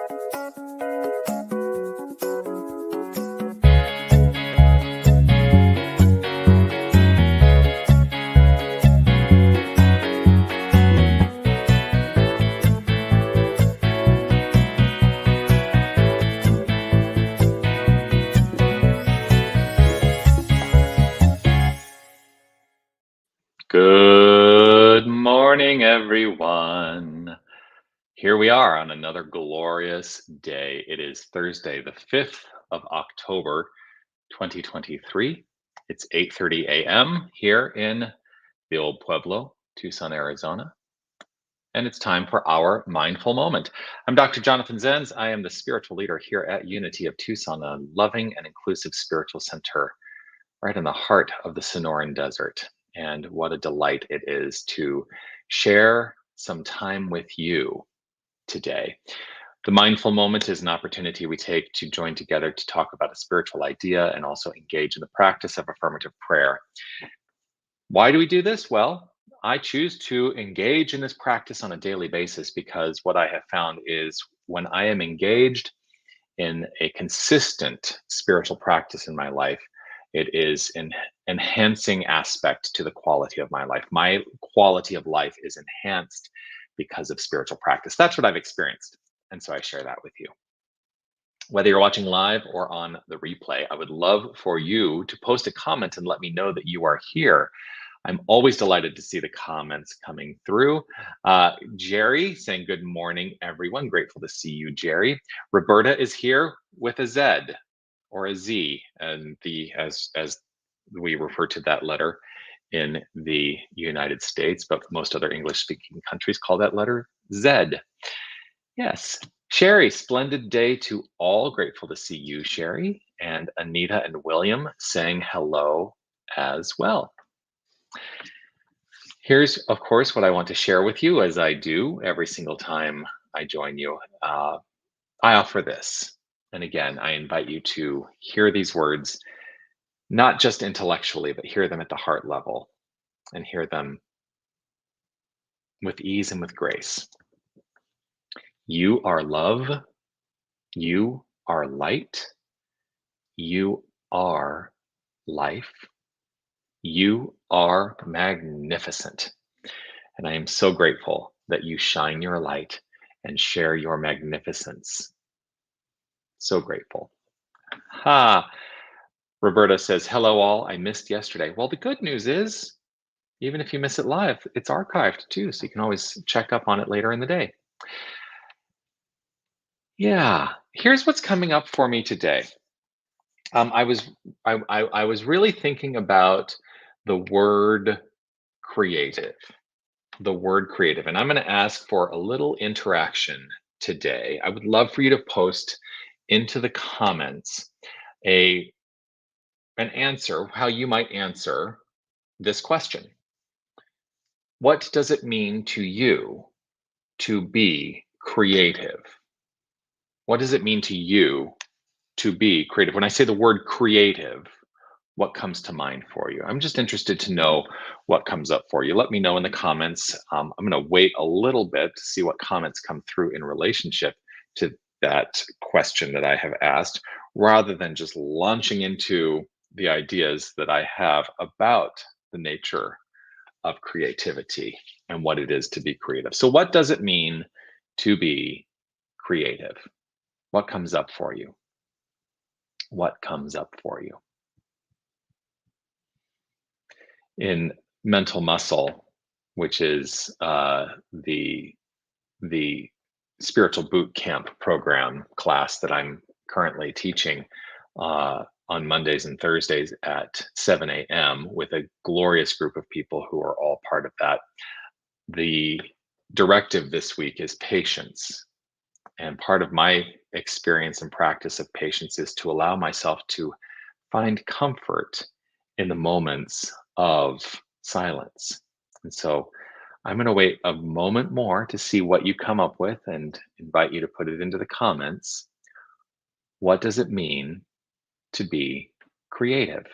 Good morning, everyone. Here we are on another glorious day. It is Thursday, the 5th of October, 2023. It's 8:30 a.m. here in the old Pueblo, Tucson, Arizona, and it's time for our mindful moment. I'm Dr. Jonathan Zenz. I am the spiritual leader here at Unity of Tucson, a loving and inclusive spiritual center right in the heart of the Sonoran Desert. And what a delight it is to share some time with you today. The mindful moment is an opportunity we take to join together to talk about a spiritual idea and also engage in the practice of affirmative prayer. Why do we do this? Well, I choose to engage in this practice on a daily basis because what I have found is when I am engaged in a consistent spiritual practice in my life, it is an enhancing aspect to the quality of my life. My quality of life is enhanced because of spiritual practice. That's what I've experienced. And so I share that with you. Whether you're watching live or on the replay, I would love for you to post a comment and let me know that you are here. I'm always delighted to see the comments coming through. Jerry saying good morning, everyone. Grateful to see you, Jerry. Roberta is here with a Z or a Z, and as we refer to that letter in the United States, but most other English-speaking countries call that letter Z. Yes. Sherry, splendid day to all. Grateful to see you, Sherry. And Anita and William saying hello as well. Here's, of course, what I want to share with you as I do every single time I join you. I offer this. And again, I invite you to hear these words, not just intellectually, but hear them at the heart level and hear them with ease and with grace. You are love. You are light. You are life. You are magnificent. And I am so grateful that you shine your light and share your magnificence. So grateful. Ha! Roberta says, hello all, I missed yesterday. Well, the good news is, even if you miss it live, it's archived too, so you can always check up on it later in the day. Yeah, here's what's coming up for me today. I was really thinking about the word creative. The word creative. And I'm going to ask for a little interaction today. I would love for you to post into the comments an answer, how you might answer this question. What does it mean to you to be creative? What does it mean to you to be creative? When I say the word creative, what comes to mind for you? I'm just interested to know what comes up for you. Let me know in the comments. I'm going to wait a little bit to see what comments come through in relationship to that question that I have asked, rather than just launching into the ideas that I have about the nature of creativity and what it is to be creative. So what does it mean to be creative? What comes up for you? What comes up for you? In mental muscle, which is the spiritual boot camp program class that I'm currently teaching on Mondays and Thursdays at 7 a.m. with a glorious group of people who are all part of that. The directive this week is patience. And part of my experience and practice of patience is to allow myself to find comfort in the moments of silence. And so I'm going to wait a moment more to see what you come up with and invite you to put it into the comments. What does it mean to be creative?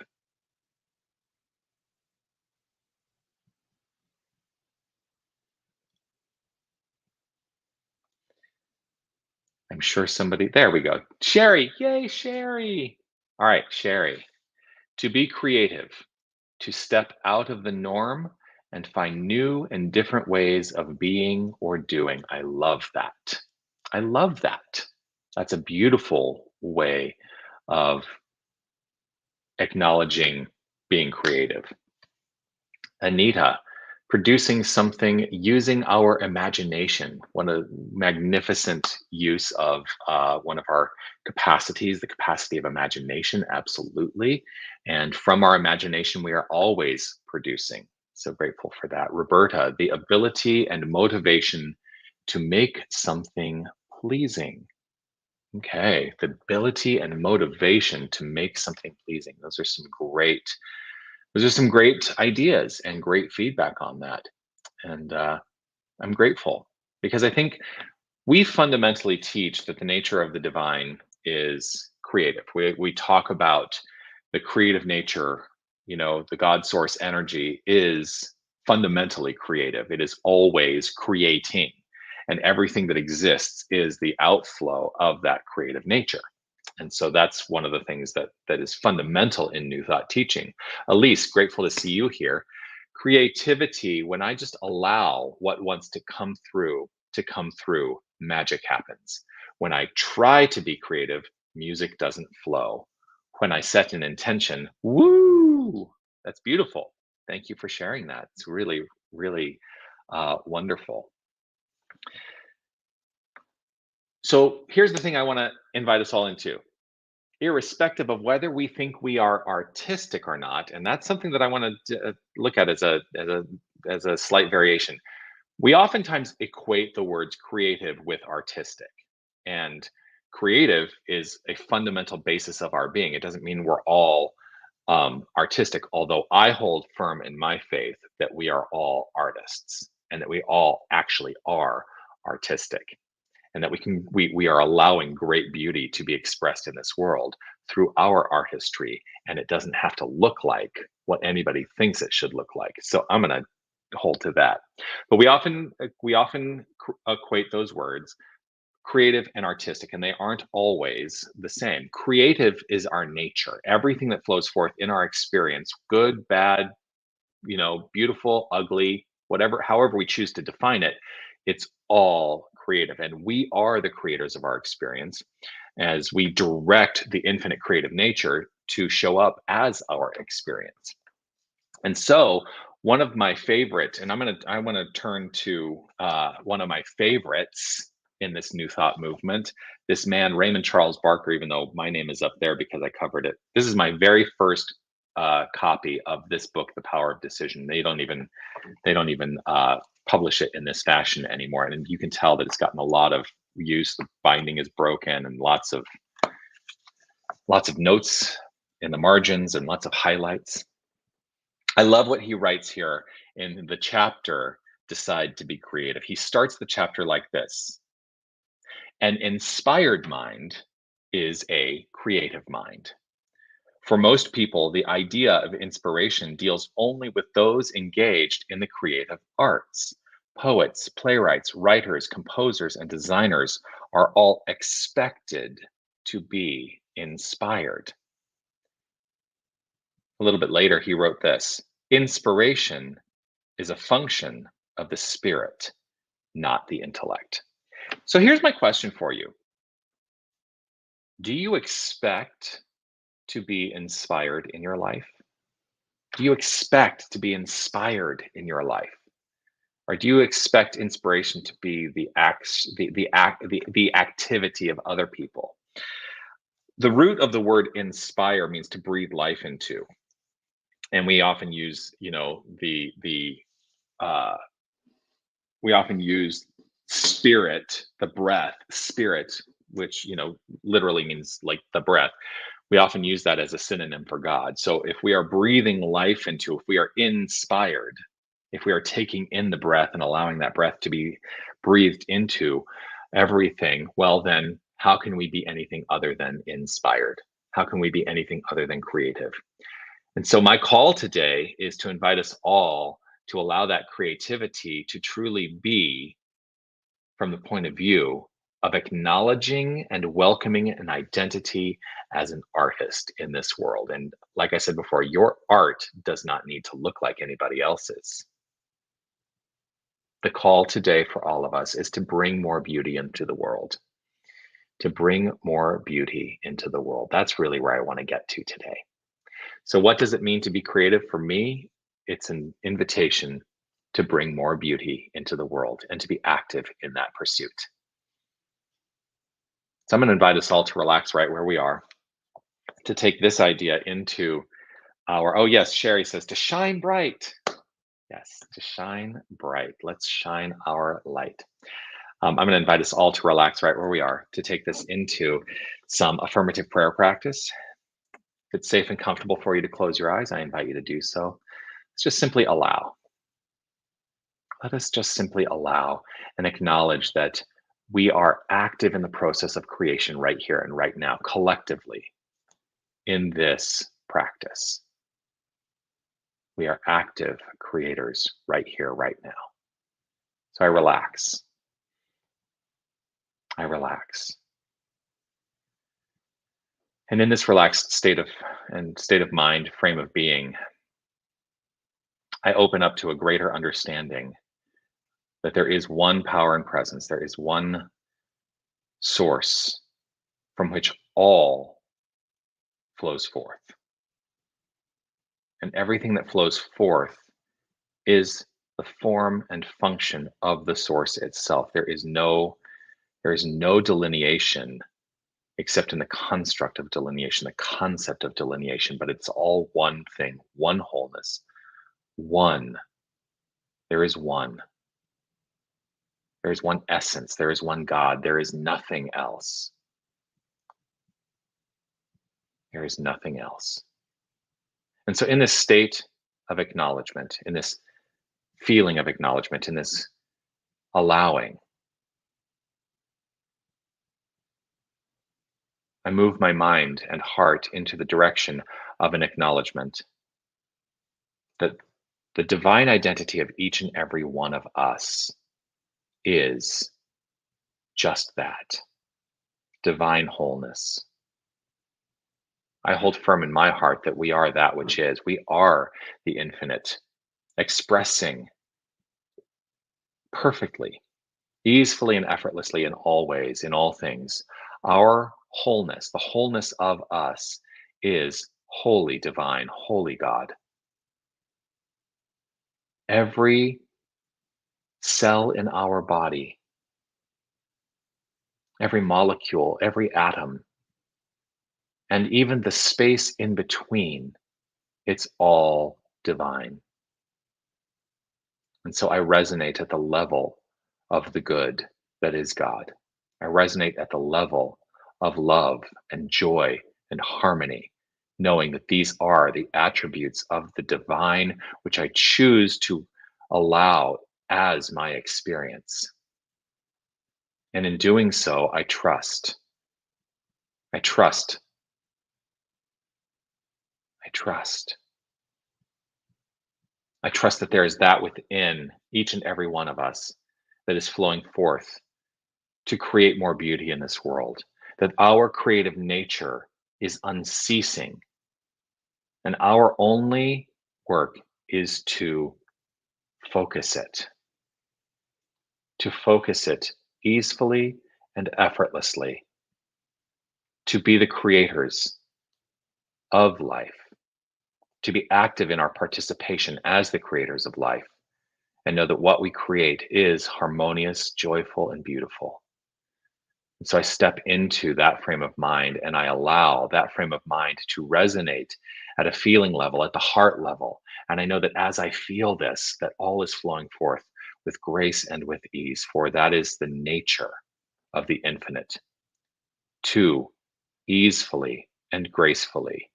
I'm sure somebody, there we go. Sherry, yay, Sherry. All right, Sherry. To be creative, to step out of the norm and find new and different ways of being or doing. I love that. I love that. That's a beautiful way of acknowledging being creative. Anita, producing something using our imagination. One of the magnificent use of one of our capacities, the capacity of imagination, absolutely. And from our imagination, we are always producing. So grateful for that. Roberta, the ability and motivation to make something pleasing. Okay, the ability and motivation to make something pleasing. Those are some great ideas and great feedback on that. And I'm grateful because I think we fundamentally teach that the nature of the divine is creative. We talk about the creative nature, the God source energy is fundamentally creative. It is always creating. And everything that exists is the outflow of that creative nature. And so that's one of the things that is fundamental in New Thought teaching. Elise, grateful to see you here. Creativity, when I just allow what wants to come through, magic happens. When I try to be creative, music doesn't flow. When I set an intention, woo, that's beautiful. Thank you for sharing that. It's really, really wonderful. So here's the thing I want to invite us all into, irrespective of whether we think we are artistic or not, and that's something that I want to look at as a slight variation. We oftentimes equate the words creative with artistic, and creative is a fundamental basis of our being. It doesn't mean we're all artistic, although I hold firm in my faith that we are all artists and that we all actually are artistic, and that we are allowing great beauty to be expressed in this world through our artistry, and it doesn't have to look like what anybody thinks it should look like. So I'm going to hold to that. But we often equate those words, creative and artistic, and they aren't always the same. Creative is our nature. Everything that flows forth in our experience, good, bad, beautiful, ugly, whatever, however we choose to define it, it's all creative. And we are the creators of our experience as we direct the infinite creative nature to show up as our experience. And so, one of my favorite, and I want to turn to one of my favorites in this New Thought movement. This man, Raymond Charles Barker, even though my name is up there because I covered it. This is my very first copy of this book, The Power of Decision. They don't even publish it in this fashion anymore, and you can tell that it's gotten a lot of use. The binding is broken, and lots of notes in the margins and lots of highlights. I love what he writes here in the chapter, Decide to be Creative. He starts the chapter like this: an inspired mind is a creative mind. For most people, the idea of inspiration deals only with those engaged in the creative arts. Poets, playwrights, writers, composers, and designers are all expected to be inspired. A little bit later, he wrote this: inspiration is a function of the spirit, not the intellect. So here's my question for you: do you expect to be inspired in your life? Do you expect to be inspired in your life? Or do you expect inspiration to be the activity of other people? The root of the word inspire means to breathe life into. And we often use, uh, we often use spirit, the breath, spirit, which, literally means like the breath. We often use that as a synonym for God. So if we are breathing life into, if we are inspired, if we are taking in the breath and allowing that breath to be breathed into everything, well, then how can we be anything other than inspired? How can we be anything other than creative? And so my call today is to invite us all to allow that creativity to truly be from the point of view of acknowledging and welcoming an identity as an artist in this world. And like I said before, your art does not need to look like anybody else's. The call today for all of us is to bring more beauty into the world, to bring more beauty into the world. That's really where I want to get to today. So, what does it mean to be creative? For me, it's an invitation to bring more beauty into the world and to be active in that pursuit. So, I'm going to invite us all to relax right where we are, to take this idea into our, oh, yes, Sherry says to shine bright. Yes, to shine bright. Let's shine our light. I'm going to invite us all to relax right where we are, to take this into some affirmative prayer practice. If it's safe and comfortable for you to close your eyes, I invite you to do so. Let's just simply allow. Let us just simply allow and acknowledge that we are active in the process of creation right here and right now, collectively, in this practice. We are active creators right here, right now. So I relax. I relax. And in this relaxed state of mind, frame of being, I open up to a greater understanding that there is one power and presence, there is one source from which all flows forth. And everything that flows forth is the form and function of the source itself. There is no delineation except in the construct of delineation, the concept of delineation, but it's all one thing, one wholeness, one. There is one. There is one essence. There is one God. There is nothing else. There is nothing else. And so, in this state of acknowledgement, in this feeling of acknowledgement, in this allowing, I move my mind and heart into the direction of an acknowledgement that the divine identity of each and every one of us is just that, divine wholeness. I hold firm in my heart that we are that which is. We are the infinite, expressing perfectly, easily, and effortlessly in all ways, in all things. Our wholeness, the wholeness of us, is holy, divine, holy God. Every cell in our body, every molecule, every atom, and even the space in between, it's all divine. And so I resonate at the level of the good that is God. I resonate at the level of love and joy and harmony, knowing that these are the attributes of the divine, which I choose to allow as my experience. And in doing so, I trust. I trust. I trust. I trust that there is that within each and every one of us that is flowing forth to create more beauty in this world, that our creative nature is unceasing, and our only work is focus to focus it easily and effortlessly, to be the creators of life, to be active in our participation as the creators of life, and know that what we create is harmonious, joyful, and beautiful. And so I step into that frame of mind and I allow that frame of mind to resonate at a feeling level, at the heart level. And I know that as I feel this, that all is flowing forth with grace and with ease, for that is the nature of the infinite, to easefully and gracefully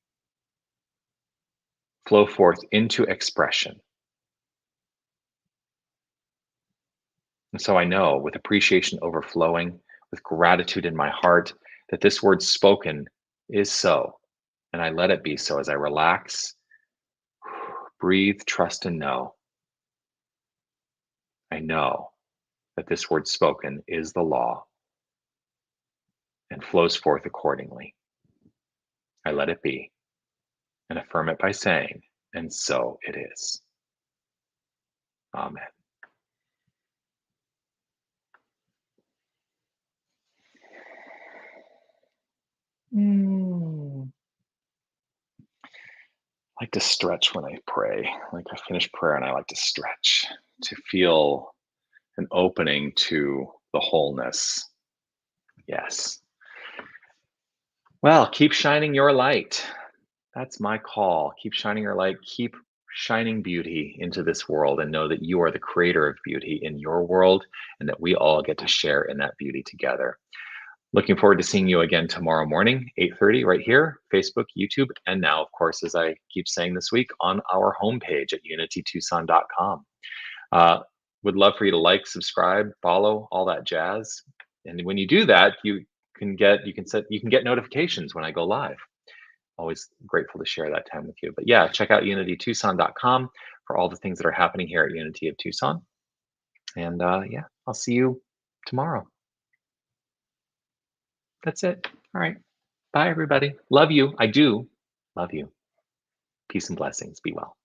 flow forth into expression. And so I know, with appreciation overflowing, with gratitude in my heart, that this word spoken is so. And I let it be so as I relax, breathe, trust, and know. I know that this word spoken is the law, and flows forth accordingly. I let it be and affirm it by saying, and so it is. Amen. Mm. I like to stretch when I pray. Like I finish prayer and I like to stretch to feel an opening to the wholeness. Yes. Well, keep shining your light. That's my call. Keep shining your light. Keep shining beauty into this world and know that you are the creator of beauty in your world and that we all get to share in that beauty together. Looking forward to seeing you again tomorrow morning, 8:30 right here, Facebook, YouTube, and now, of course, as I keep saying this week, on our homepage at unitytucson.com. Uh, would love for you to like, subscribe, follow, all that jazz. And when you do that, you can get notifications when I go live. Always grateful to share that time with you. But yeah, check out unitytucson.com for all the things that are happening here at Unity of Tucson. And yeah, I'll see you tomorrow. That's it. All right. Bye, everybody. Love you. I do love you. Peace and blessings. Be well.